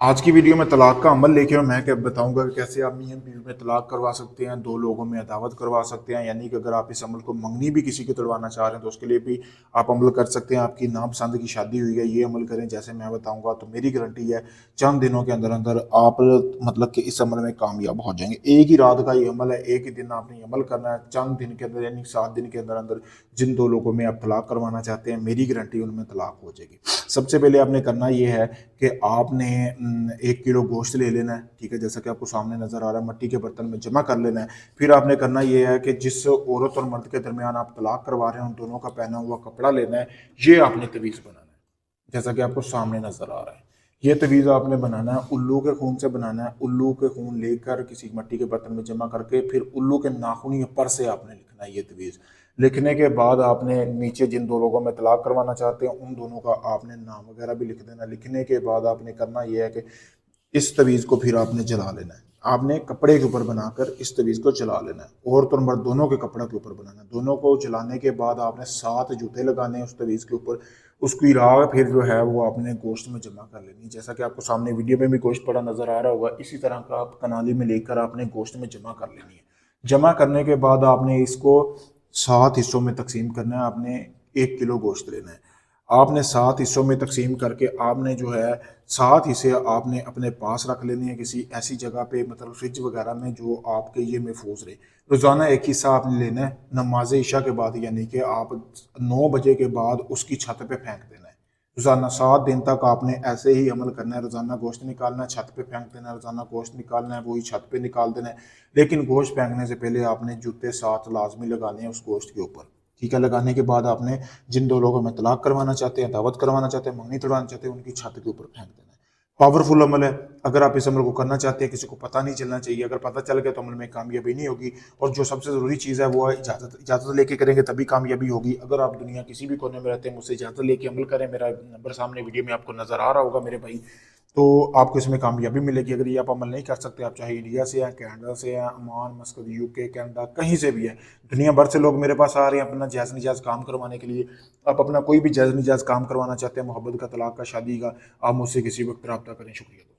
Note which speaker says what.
Speaker 1: आज की वीडियो में तलाक का अमल लेके मैं क्या बताऊंगा कि कैसे आप मियां बीवी में तलाक करवा सकते हैं, दो लोगों में अदावत करवा सकते हैं। यानी कि अगर आप इस अमल को मंगनी भी किसी की तुड़वाना चाह रहे हैं तो उसके लिए भी आप अमल कर सकते हैं। आपकी नापसंद की शादी हुई है, ये अमल करें जैसे मैं बताऊंगा, तो मेरी गारंटी है चंद दिनों के अंदर अंदर आप मतलब कि इस अमल में कामयाब हो जाएंगे। एक ही रात का ये अमल है, एक ही दिन आपने ये अमल करना है। चंद दिन के अंदर यानी 7 दिन के अंदर अंदर जिन दो लोगों में आप तलाक करवाना चाहते हैं, मेरी गारंटी उनमें तलाक हो जाएगी। सबसे पहले आपने करना ये है कि आपने 1 किलो गोश्त ले लेना है, ठीक है, जैसा कि आपको सामने नजर आ रहा है, मट्टी के बर्तन में जमा कर लेना है। फिर आपने करना ये है कि जिस औरत और मर्द के दरमियान आप तलाक करवा रहे हैं उन दोनों का पहना हुआ कपड़ा लेना है, ये आपने तवीज़ बनाना है जैसा कि आपको सामने नजर आ रहा है। ये तवीज़ आपने बनाना है, उल्लू के खून से बनाना है। उल्लू के खून लेकर किसी मट्टी के बर्तन में जमा करके फिर उल्लू के नाखूनी पर से आपने लिखना है ये तवीज़। लिखने के बाद आपने नीचे जिन दो लोगों में तलाक करवाना चाहते हैं उन दोनों का आपने नाम वगैरह भी लिख देना। लिखने के बाद आपने करना यह है कि इस तवीज़ को फिर आपने जला लेना है। आपने कपड़े के ऊपर बनाकर इस तवीज़ को जला लेना है। औरत और मर्द दोनों के कपड़े के ऊपर बनाना है। दोनों को जलाने के बाद आपने 7 जूते लगाने हैं उस तवीज़ के ऊपर। उसकी राख फिर जो है वो आपने गोश्त में जमा कर लेनी है। जैसा कि आपको सामने वीडियो में भी गोश्त पड़ा नजर आ रहा होगा, इसी तरह का आप कनाली में लेकर आपने गोश्त में जमा कर लेनी है। जमा करने के बाद आपने इसको 7 हिस्सों में तकसीम करना है। आपने 1 किलो गोश्त लेना है, आपने 7 हिस्सों में तकसीम करके आपने जो है 7 हिस्से आपने अपने पास रख लेने हैं किसी ऐसी जगह पे, मतलब फ्रिज वगैरह में जो आपके ये महफूज रहे। रोज़ाना एक हिस्सा आपने लेना है नमाज इशा के बाद, यानी कि आप 9 बजे के बाद उसकी छत पे फेंक देना है। रोज़ाना 7 दिन तक आपने ऐसे ही अमल करना है। रोज़ाना गोश्त निकालना है, छत पे फेंक देना है, रोज़ाना गोश्त निकालना है, वही छत पे निकाल देना है। लेकिन गोश्त फेंकने से पहले आपने जूते 7 लाजमी लगाने हैं उस गोश्त के ऊपर, ठीक है। लगाने के बाद आपने जिन दो लोगों में तलाक करवाना चाहते हैं, दावत करवाना चाहते हैं, मंगनी तुड़वाना चाहते हैं, उनकी छत के ऊपर फेंक देना है। पावरफुल अमल है। अगर आप इस अमल को करना चाहते हैं, किसी को पता नहीं चलना चाहिए। अगर पता चल गया तो अमल में कामयाबी नहीं होगी। और जो सबसे ज़रूरी चीज़ है वो है इजाज़त। इजाज़त लेके करेंगे तभी कामयाबी होगी। अगर आप दुनिया किसी भी कोने में रहते हैं, मुझसे इजाज़त लेके अमल करें। मेरा नंबर सामने वीडियो में आपको नज़र आ रहा होगा मेरे भाई, तो आपको इसमें कामयाबी मिलेगी। अगर ये आप अमल नहीं कर सकते, आप चाहे इंडिया से हैं, कनाडा से हैं, ओमान, मस्कत, यूके, कनाडा, कहीं से भी है, दुनिया भर से लोग मेरे पास आ रहे हैं अपना जायज़ निजायज़ काम करवाने के लिए। आप अपना कोई भी जायज़ निजायज़ काम करवाना चाहते हैं, मोहब्बत का, तलाक का, शादी का, आप मुझसे किसी वक्त रब्ता करें। शुक्रिया।